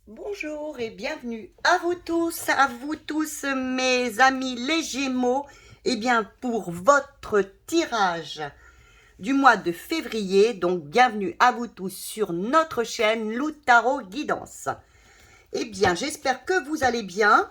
Bonjour et bienvenue à vous tous mes amis les Gémeaux. Eh bien, pour votre tirage du mois de février, donc bienvenue à vous tous sur notre chaîne Lou Tarot Guidance. Eh bien, j'espère que vous allez bien.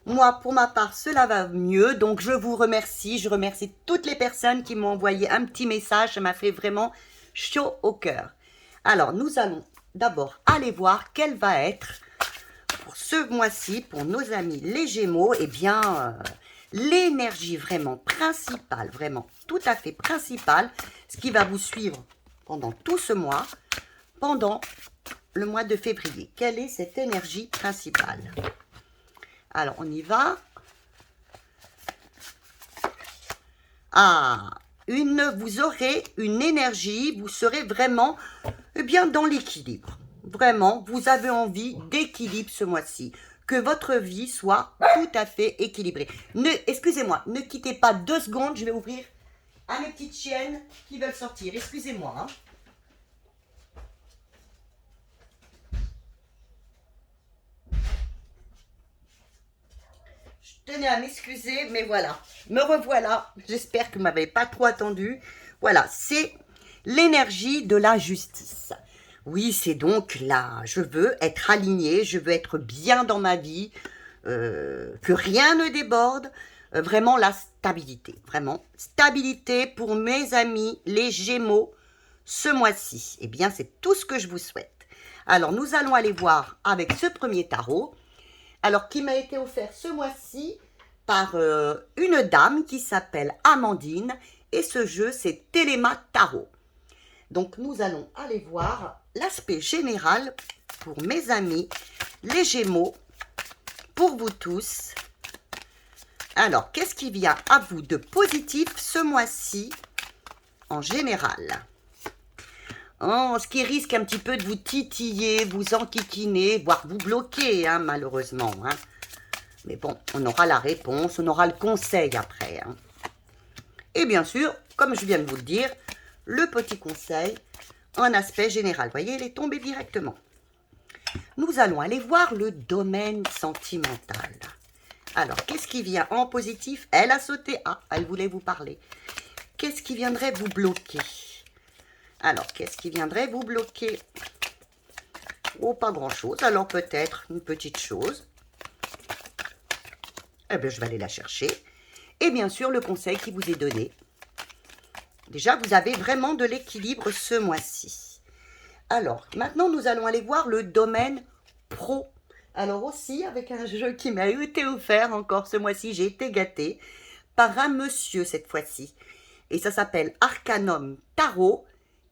Moi, pour ma part, cela va mieux, donc je vous remercie. Je remercie toutes les personnes qui m'ont envoyé un petit message, ça m'a fait vraiment chaud au cœur. Alors, nous allons d'abord aller voir quelle va être pour ce mois-ci, pour nos amis les Gémeaux, eh bien, l'énergie vraiment principale, vraiment tout à fait principale, ce qui va vous suivre pendant tout ce mois, pendant le mois de février. Quelle est cette énergie principale? Alors, on y va. Ah, vous aurez une énergie, vous serez vraiment bien dans l'équilibre. Vraiment, vous avez envie d'équilibre ce mois-ci. Que votre vie soit tout à fait équilibrée. Excusez-moi, ne quittez pas 2 secondes, je vais ouvrir à mes petites chiennes qui veulent sortir. Excusez-moi. Hein. Je tenais à m'excuser, mais voilà, me revoilà. J'espère que vous ne m'avez pas trop attendu. Voilà, c'est l'énergie de la justice. Oui, c'est donc là, je veux être alignée, je veux être bien dans ma vie, que rien ne déborde, vraiment la stabilité, vraiment. Stabilité pour mes amis, les Gémeaux, ce mois-ci. Eh bien, c'est tout ce que je vous souhaite. Alors, nous allons aller voir avec ce premier tarot, alors qui m'a été offert ce mois-ci par une dame qui s'appelle Amandine, et ce jeu, c'est Téléma Tarot. Donc, nous allons aller voir l'aspect général pour mes amis, les Gémeaux, pour vous tous. Alors, qu'est-ce qui vient à vous de positif ce mois-ci en général? Oh, ce qui risque un petit peu de vous titiller, vous enquiquiner, voire vous bloquer, hein, malheureusement. Hein. Mais bon, on aura la réponse, on aura le conseil après. Hein. Et bien sûr, comme je viens de vous le dire, le petit conseil en aspect général. Vous voyez, il est tombé directement. Nous allons aller voir le domaine sentimental. Alors, qu'est-ce qui vient en positif? Elle a sauté. Ah, elle voulait vous parler. Qu'est-ce qui viendrait vous bloquer? Alors, qu'est-ce qui viendrait vous bloquer? Oh, pas grand-chose. Alors, peut-être une petite chose. Eh bien, je vais aller la chercher. Et bien sûr, le conseil qui vous est donné. Déjà, vous avez vraiment de l'équilibre ce mois-ci. Alors, maintenant, nous allons aller voir le domaine pro. Alors aussi, avec un jeu qui m'a été offert encore ce mois-ci, j'ai été gâtée par un monsieur cette fois-ci. Et ça s'appelle Arcanum Tarot.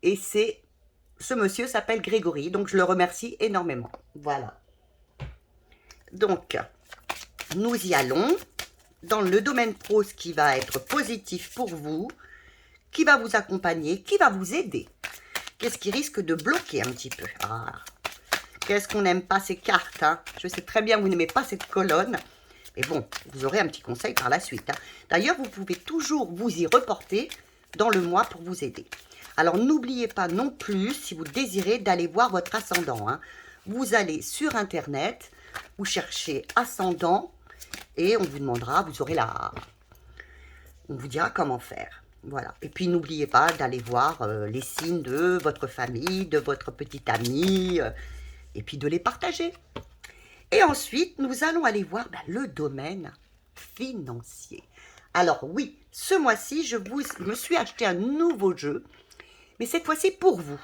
Et ce monsieur s'appelle Grégory. Donc, je le remercie énormément. Voilà. Donc, nous y allons. Dans le domaine pro, ce qui va être positif pour vous, qui va vous accompagner, qui va vous aider. Qu'est-ce qui risque de bloquer un petit peu? Ah, qu'est-ce qu'on n'aime pas ces cartes, hein? Je sais très bien que vous n'aimez pas cette colonne. Mais bon, vous aurez un petit conseil par la suite. Hein. D'ailleurs, vous pouvez toujours vous y reporter dans le mois pour vous aider. Alors, n'oubliez pas non plus, si vous désirez, d'aller voir votre ascendant. Hein. Vous allez sur Internet, vous cherchez ascendant, et on vous demandera, vous aurez on vous dira comment faire. Voilà. Et puis, n'oubliez pas d'aller voir les signes de votre famille, de votre petite amie, et puis de les partager. Et ensuite, nous allons aller voir le domaine financier. Alors oui, ce mois-ci, me suis acheté un nouveau jeu, mais cette fois-ci pour vous.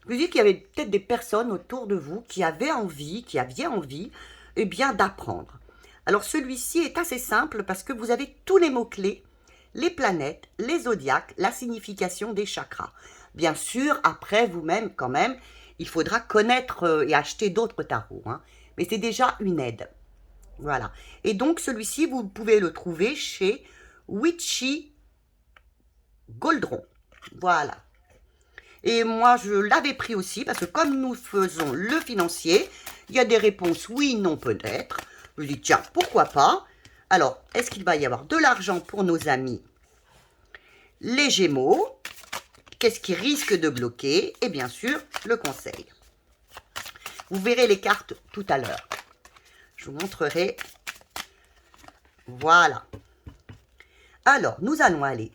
Je vous dis qu'il y avait peut-être des personnes autour de vous qui avaient envie, eh bien, d'apprendre. Alors celui-ci est assez simple parce que vous avez tous les mots-clés, les planètes, les zodiaques, la signification des chakras. Bien sûr, après vous-même, quand même, il faudra connaître et acheter d'autres tarots. Hein. Mais c'est déjà une aide. Voilà. Et donc celui-ci, vous pouvez le trouver chez Witchy Goldron. Voilà. Et moi, je l'avais pris aussi parce que comme nous faisons le financier, il y a des réponses oui, non, peut-être. Je me dis, tiens, pourquoi pas? Alors, est-ce qu'il va y avoir de l'argent pour nos amis les Gémeaux? Qu'est-ce qui risque de bloquer? Et bien sûr, le conseil. Vous verrez les cartes tout à l'heure. Je vous montrerai. Voilà. Alors, nous allons aller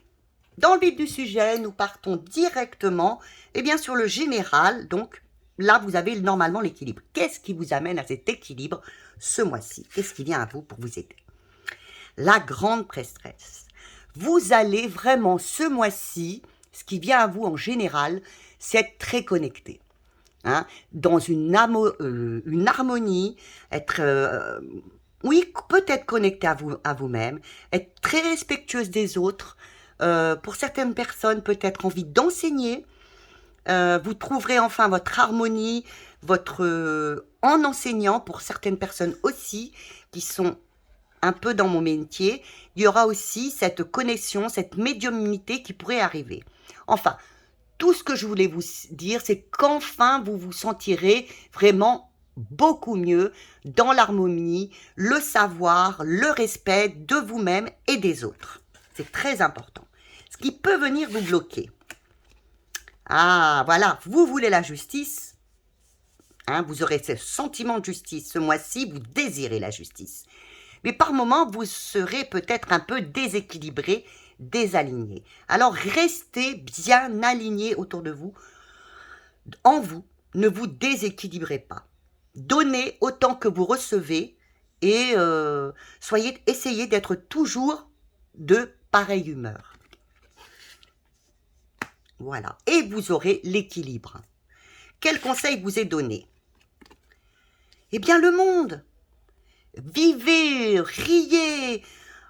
dans le vif du sujet. Nous partons directement, eh bien, sur le général. Donc, là, vous avez normalement l'équilibre. Qu'est-ce qui vous amène à cet équilibre ce mois-ci? Qu'est-ce qui vient à vous pour vous aider? La grande prêtresse. Vous allez vraiment ce mois-ci, ce qui vient à vous en général, c'est être très connecté. Hein, dans une harmonie, être, oui, peut-être connecté à vous-même, être très respectueuse des autres. Pour certaines personnes, peut-être envie d'enseigner. Vous trouverez enfin votre harmonie, en enseignant, pour certaines personnes aussi, qui sont un peu dans mon métier, il y aura aussi cette connexion, cette médiumnité qui pourrait arriver. Enfin, tout ce que je voulais vous dire, c'est qu'enfin vous vous sentirez vraiment beaucoup mieux dans l'harmonie, le savoir, le respect de vous-même et des autres. C'est très important. Ce qui peut venir vous bloquer. Ah, voilà, vous voulez la justice. Hein, vous aurez ce sentiment de justice. Ce mois-ci, vous désirez la justice. Mais par moments, vous serez peut-être un peu déséquilibré, désaligné. Alors, restez bien aligné autour de vous. En vous, ne vous déséquilibrez pas. Donnez autant que vous recevez et essayez d'être toujours de pareille humeur. Voilà. Et vous aurez l'équilibre. Quel conseil vous est donné? Eh bien, le monde. Vivez, riez.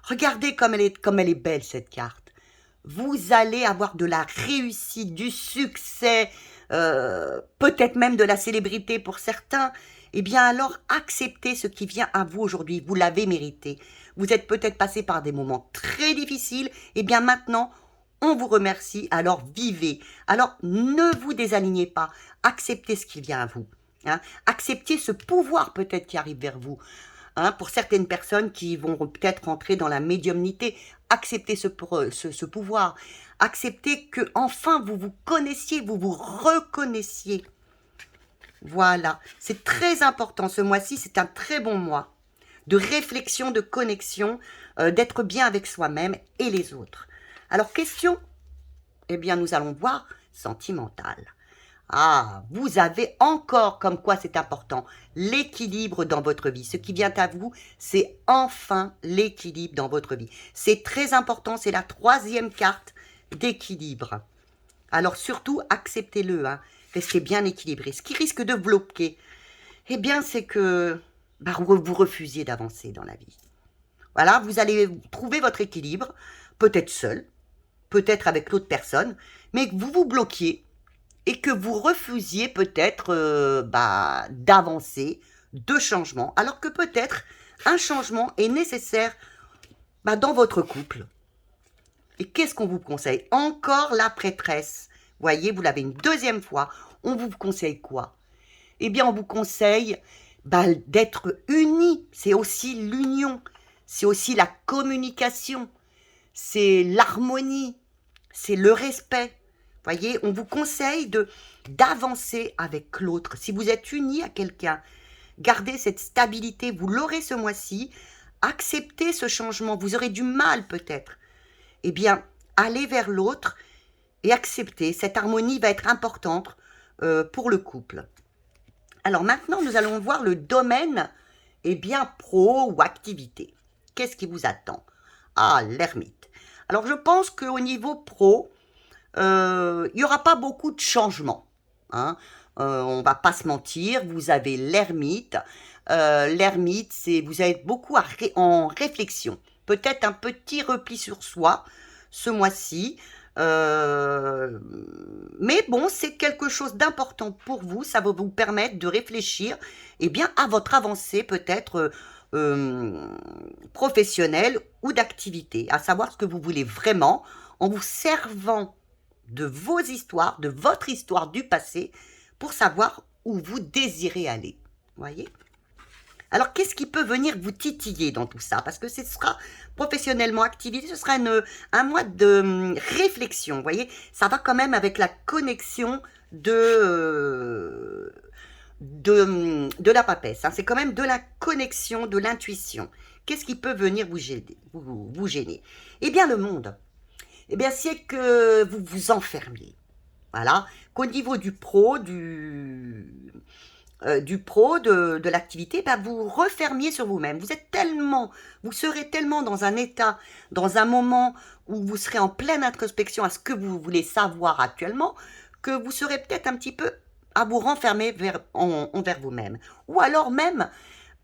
Regardez comme elle est belle, cette carte. Vous allez avoir de la réussite, du succès, peut-être même de la célébrité pour certains. Eh bien, alors, acceptez ce qui vient à vous aujourd'hui. Vous l'avez mérité. Vous êtes peut-être passé par des moments très difficiles. Eh bien, maintenant, on vous remercie. Alors, vivez. Alors, ne vous désalignez pas. Acceptez ce qui vient à vous. Hein. Acceptez ce pouvoir peut-être qui arrive vers vous. Hein, pour certaines personnes qui vont peut-être rentrer dans la médiumnité, acceptez ce pouvoir. Acceptez que enfin vous vous connaissiez, vous vous reconnaissiez. Voilà, c'est très important. Ce mois-ci, c'est un très bon mois de réflexion, de connexion, d'être bien avec soi-même et les autres. Alors, question, eh bien, nous allons voir sentimentale. Ah, vous avez encore, comme quoi c'est important, l'équilibre dans votre vie. Ce qui vient à vous, c'est enfin l'équilibre dans votre vie. C'est très important, c'est la 3e carte d'équilibre. Alors surtout, acceptez-le, hein. Restez bien équilibré. Ce qui risque de bloquer, eh bien, c'est que vous refusiez d'avancer dans la vie. Voilà, vous allez trouver votre équilibre, peut-être seul, peut-être avec l'autre personne, mais que vous vous bloquiez et que vous refusiez peut-être d'avancer, de changement, alors que peut-être un changement est nécessaire dans votre couple. Et qu'est-ce qu'on vous conseille? Encore la prêtresse. Voyez, vous l'avez une 2e fois. On vous conseille quoi? Eh bien, on vous conseille d'être unis. C'est aussi l'union. C'est aussi la communication. C'est l'harmonie. C'est le respect. Voyez, on vous conseille d'avancer avec l'autre. Si vous êtes unis à quelqu'un, gardez cette stabilité. Vous l'aurez ce mois-ci. Acceptez ce changement. Vous aurez du mal peut-être. Eh bien, allez vers l'autre et acceptez. Cette harmonie va être importante pour le couple. Alors maintenant, nous allons voir le domaine pro ou activité. Qu'est-ce qui vous attend? Ah, l'ermite. Alors, je pense qu'au niveau pro, il n'y aura pas beaucoup de changements. Hein. On ne va pas se mentir, vous avez l'ermite. L'ermite, vous êtes beaucoup en réflexion. Peut-être un petit repli sur soi ce mois-ci. Mais bon, c'est quelque chose d'important pour vous. Ça va vous permettre de réfléchir à votre avancée peut-être professionnelle ou d'activité. À savoir ce que vous voulez vraiment en vous servant de vos histoires, de votre histoire du passé, pour savoir où vous désirez aller. Voyez? Alors, qu'est-ce qui peut venir vous titiller dans tout ça? Parce que ce sera professionnellement activité, ce sera un mois de réflexion. Vous voyez? Ça va quand même avec la connexion de de la papesse, hein. C'est quand même de la connexion, de l'intuition. Qu'est-ce qui peut venir vous gêner, vous gêner? Eh bien, le monde. Eh bien, c'est que vous vous enfermiez. Voilà. Qu'au niveau du pro, de l'activité, ben vous refermiez sur vous-même. Vous serez tellement dans un état, dans un moment où vous serez en pleine introspection à ce que vous voulez savoir actuellement, que vous serez peut-être un petit peu à vous renfermer envers vous-même. Ou alors même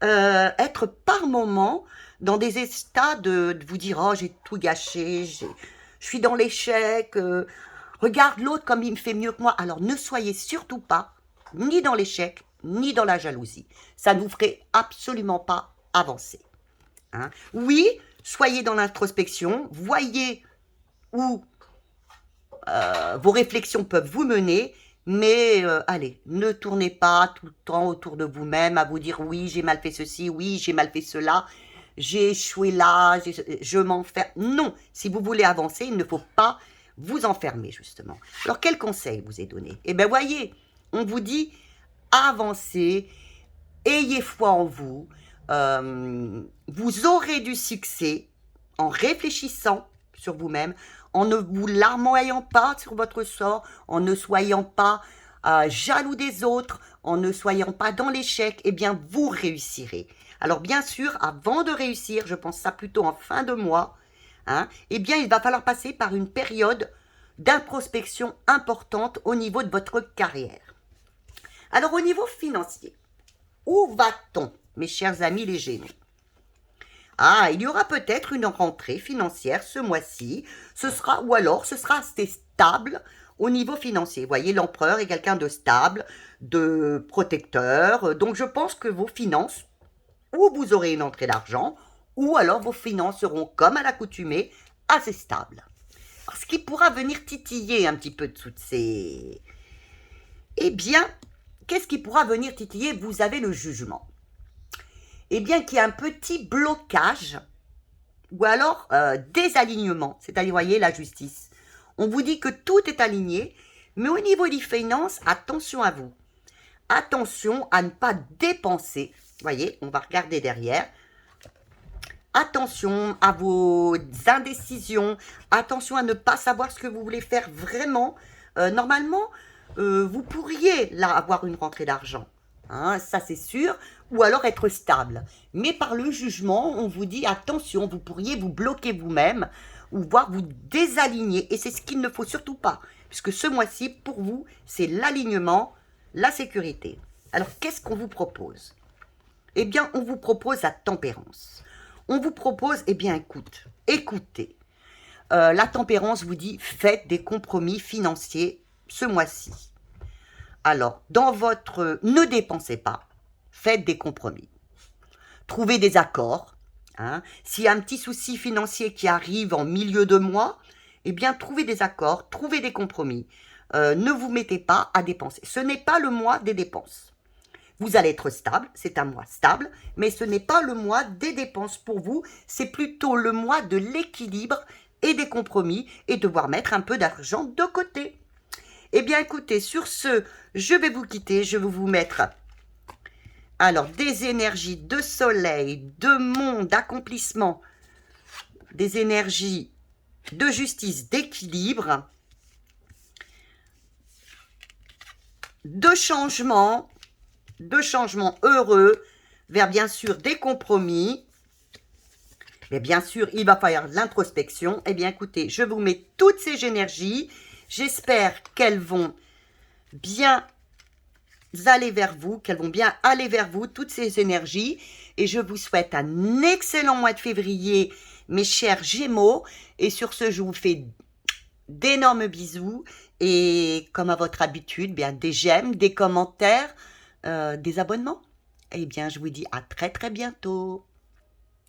être par moment dans des états de vous dire « Oh, j'ai tout gâché, je suis dans l'échec, regarde l'autre comme il me fait mieux que moi. » Alors ne soyez surtout pas ni dans l'échec, ni dans la jalousie. Ça ne vous ferait absolument pas avancer. Hein. Oui, soyez dans l'introspection, voyez où vos réflexions peuvent vous mener, mais allez, ne tournez pas tout le temps autour de vous-même à vous dire oui, j'ai mal fait ceci, oui, j'ai mal fait cela, j'ai échoué là, je m'enferme. Non, si vous voulez avancer, il ne faut pas vous enfermer, justement. Alors, quel conseil vous est donné? Eh bien, voyez, on vous dit avancez, ayez foi en vous, vous aurez du succès en réfléchissant sur vous-même, en ne vous larmoyant pas sur votre sort, en ne soyant pas jaloux des autres, en ne soyant pas dans l'échec, eh bien, vous réussirez. Alors, bien sûr, avant de réussir, je pense ça plutôt en fin de mois, hein, eh bien, il va falloir passer par une période d'introspection importante au niveau de votre carrière. Alors, au niveau financier, où va-t-on, mes chers amis les Gémeaux? Ah, il y aura peut-être une rentrée financière ce mois-ci, ou alors ce sera assez stable au niveau financier. Vous voyez, l'empereur est quelqu'un de stable, de protecteur, donc je pense que vos finances, ou vous aurez une entrée d'argent, ou alors vos finances seront, comme à l'accoutumée, assez stables. Alors, ce qui pourra venir titiller un petit peu toutes ces... Eh bien, qu'est-ce qui pourra venir titiller? Vous avez le jugement. Eh bien, qu'il y a un petit blocage ou alors désalignement, c'est-à-dire, voyez, la justice. On vous dit que tout est aligné, mais au niveau des finances, attention à vous. Attention à ne pas dépenser. Voyez, on va regarder derrière. Attention à vos indécisions. Attention à ne pas savoir ce que vous voulez faire vraiment. Normalement, vous pourriez là avoir une rentrée d'argent. Hein, ça c'est sûr, ou alors être stable. Mais par le jugement, on vous dit attention, vous pourriez vous bloquer vous-même ou voire vous désaligner. Et c'est ce qu'il ne faut surtout pas, puisque ce mois-ci, pour vous, c'est l'alignement, la sécurité. Alors, qu'est-ce qu'on vous propose? Eh bien, on vous propose la tempérance. On vous propose, eh bien, écoutez. La tempérance vous dit, faites des compromis financiers ce mois-ci. Alors, ne dépensez pas, faites des compromis. Trouvez des accords. Hein. S'il y a un petit souci financier qui arrive en milieu de mois, eh bien, trouvez des accords, trouvez des compromis. Ne vous mettez pas à dépenser. Ce n'est pas le mois des dépenses. Vous allez être stable, c'est un mois stable, mais ce n'est pas le mois des dépenses pour vous, c'est plutôt le mois de l'équilibre et des compromis et devoir mettre un peu d'argent de côté. Eh bien, écoutez, sur ce, je vais vous quitter. Je vais vous mettre alors des énergies de soleil, de monde, d'accomplissement, des énergies de justice, d'équilibre, de changement heureux vers bien sûr des compromis. Mais bien sûr, il va falloir de l'introspection. Eh bien, écoutez, je vous mets toutes ces énergies. J'espère qu'elles vont bien aller vers vous, toutes ces énergies. Et je vous souhaite un excellent mois de février, mes chers Gémeaux. Et sur ce, je vous fais d'énormes bisous. Et comme à votre habitude, bien des j'aime, des commentaires, des abonnements. Eh bien, je vous dis à très très bientôt.